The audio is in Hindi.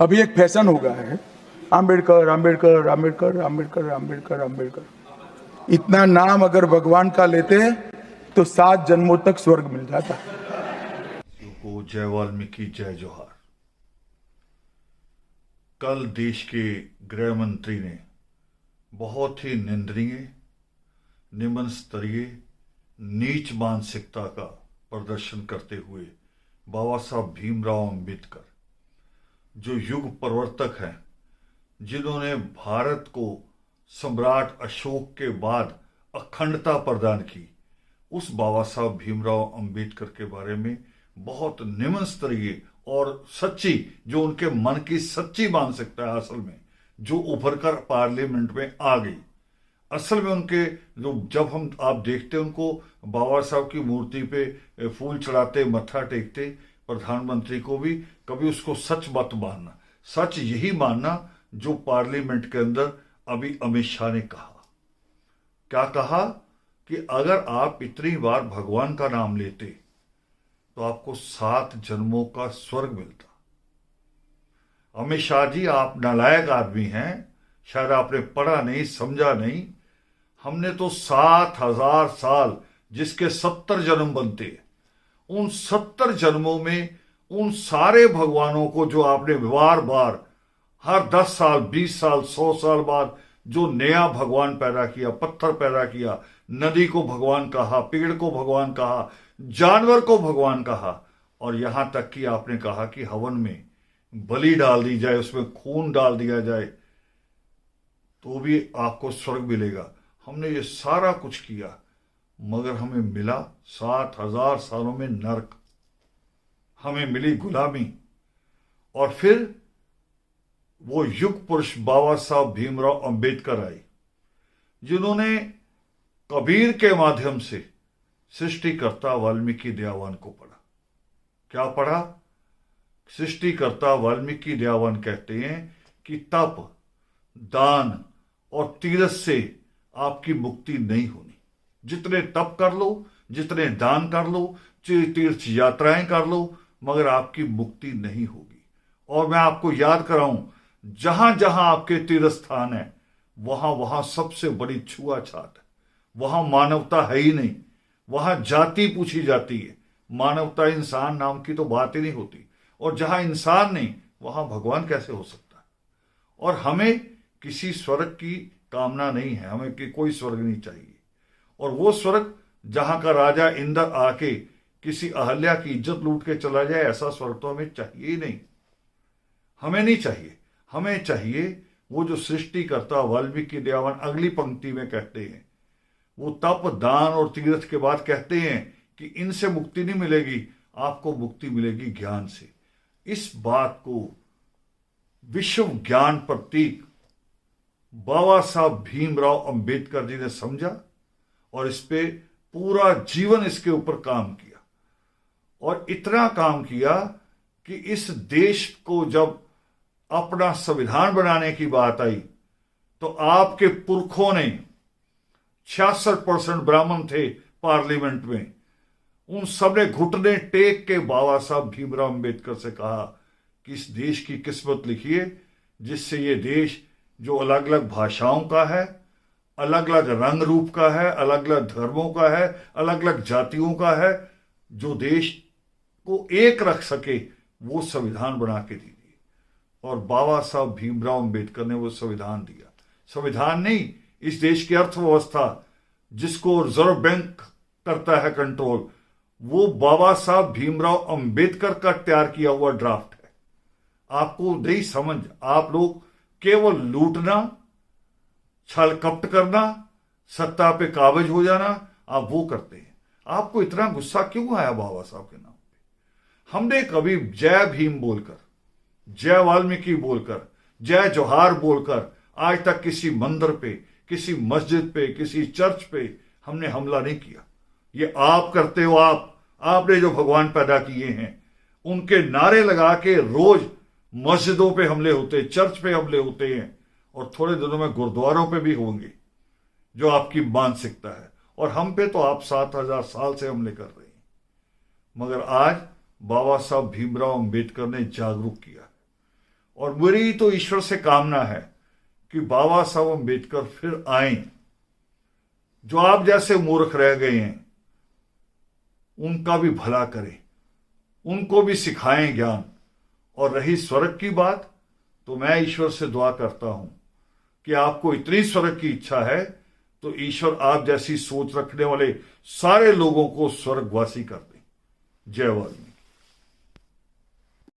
अभी एक फैशन हो गया है, आम्बेडकर आम्बेडकर आम्बेडकर आम्बेडकर आम्बेडकर आम्बेडकर। इतना नाम अगर भगवान का लेते तो 7 जन्मों तक स्वर्ग मिल जाता। को जय वाल्मीकि जय जोहार। कल देश के गृह मंत्री ने बहुत ही निंदनीय, निम्न स्तरीय, नीच मानसिकता का प्रदर्शन करते हुए बाबा साहब भीमराव अंबेडकर, जो युग प्रवर्तक हैं, जिन्होंने भारत को सम्राट अशोक के बाद अखंडता प्रदान की, उस बाबा साहब भीमराव अंबेडकर के बारे में बहुत निम्न स्तरीय और सच्ची, जो उनके मन की सच्ची मानसिकता है, असल में जो उभर कर पार्लियामेंट में आ गई। असल में उनके जो, जब हम आप देखते उनको बाबा साहब की मूर्ति पे फूल चढ़ाते, मत्था टेकते, प्रधानमंत्री को भी कभी उसको सच मत मानना, सच यही मानना जो पार्लियामेंट के अंदर अभी अमित शाह ने कहा। क्या कहा कि अगर आप इतनी बार भगवान का नाम लेते तो आपको 7 जन्मों का स्वर्ग मिलता। अमित शाह जी, आप नालायक आदमी हैं, शायद आपने पढ़ा नहीं, समझा नहीं। हमने तो 7,000 साल, जिसके 70 जन्म बनते हैं, उन 70 जन्मों में उन सारे भगवानों को जो आपने बार बार हर 10 साल, 20 साल, 100 साल बाद जो नया भगवान पैदा किया, पत्थर पैदा किया, नदी को भगवान कहा, पेड़ को भगवान कहा, जानवर को भगवान कहा, और यहां तक कि आपने कहा कि हवन में बलि डाल दी जाए, उसमें खून डाल दिया जाए तो भी आपको स्वर्ग मिलेगा। हमने ये सारा कुछ किया, मगर हमें मिला 7,000 सालों में नरक, हमें मिली गुलामी। और फिर वो युग पुरुष बाबा साहब भीमराव अंबेडकर आए, जिन्होंने कबीर के माध्यम से सृष्टिकर्ता वाल्मीकि दयावान को पढ़ा। क्या पढ़ा? सृष्टिकर्ता वाल्मीकि दयावान कहते हैं कि तप, दान और तीरथ से आपकी मुक्ति नहीं होनी। जितने तप कर लो, जितने दान कर लो, तीर्थ यात्राएं कर लो, मगर आपकी मुक्ति नहीं होगी। और मैं आपको याद कराऊं, जहां जहां आपके तीर्थ स्थान है, वहां वहां सबसे बड़ी छुआछात है, वहां मानवता है ही नहीं, वहां जाति पूछी जाती है, मानवता, इंसान नाम की तो बात ही नहीं होती। और जहां इंसान नहीं, वहां भगवान कैसे हो सकता है? और हमें किसी स्वर्ग की कामना नहीं है, हमें कि कोई स्वर्ग नहीं चाहिए। और वो स्वर्ग जहां का राजा इंद्र आके किसी अहल्या की इज्जत लूट के चला जाए, ऐसा स्वर्ग तो हमें चाहिए ही नहीं, हमें नहीं चाहिए। हमें चाहिए वो जो सृष्टिकर्ता वाल्मीकि दयावान अगली पंक्ति में कहते हैं, वो तप, दान और तीर्थ के बाद कहते हैं कि इनसे मुक्ति नहीं मिलेगी, आपको मुक्ति मिलेगी ज्ञान से। इस बात को विश्व ज्ञान प्रतीक बाबा साहब भीमराव अंबेडकर जी ने समझा और इस पे पूरा जीवन इसके ऊपर काम किया। और इतना काम किया कि इस देश को जब अपना संविधान बनाने की बात आई, तो आपके पुरखों ने 66% ब्राह्मण थे पार्लियामेंट में, उन सबने घुटने टेक के बाबा साहब भीमराव अंबेडकर से कहा कि इस देश की किस्मत लिखिए, जिससे ये देश जो अलग अलग भाषाओं का है, अलग अलग रंग रूप का है, अलग अलग धर्मों का है, अलग अलग जातियों का है, जो देश को एक रख सके, वो संविधान बना के दीजिए। और बाबा साहब भीमराव अंबेडकर ने वो संविधान दिया। संविधान नहीं, इस देश की अर्थव्यवस्था जिसको रिजर्व बैंक करता है कंट्रोल, वो बाबा साहब भीमराव अंबेडकर का तैयार किया हुआ ड्राफ्ट है। आपको नहीं समझ, आप लोग केवल लूटना, छल कपट करना, सत्ता पे काबिज हो जाना, आप वो करते हैं। आपको इतना गुस्सा क्यों आया बाबा साहब के नाम पे? हमने कभी जय भीम बोलकर, जय वाल्मीकि बोलकर, जय जोहार बोलकर आज तक किसी मंदिर पे, किसी मस्जिद पे, किसी चर्च पे हमने हमला नहीं किया। ये आप करते हो। आपने जो भगवान पैदा किए हैं, उनके नारे लगा के रोज मस्जिदों पे हमले होते, चर्च पे हमले होते हैं, और थोड़े दिनों में गुरुद्वारों पे भी होंगे, जो आपकी मानसिकता है। और हम पे तो आप 7,000 साल से हमले कर रहे हैं। मगर आज बाबा साहब भीमराव अंबेडकर ने जागरूक किया, और मेरी तो ईश्वर से कामना है कि बाबा साहब अम्बेडकर फिर आए। जो आप जैसे मूर्ख रह गए हैं उनका भी भला करें, उनको भी सिखाएं ज्ञान। और रही स्वर्ग की बात, तो मैं ईश्वर से दुआ करता हूं कि आपको इतनी स्वर्ग की इच्छा है तो ईश्वर आप जैसी सोच रखने वाले सारे लोगों को स्वर्गवासी कर दे। जय वाल्मीकि।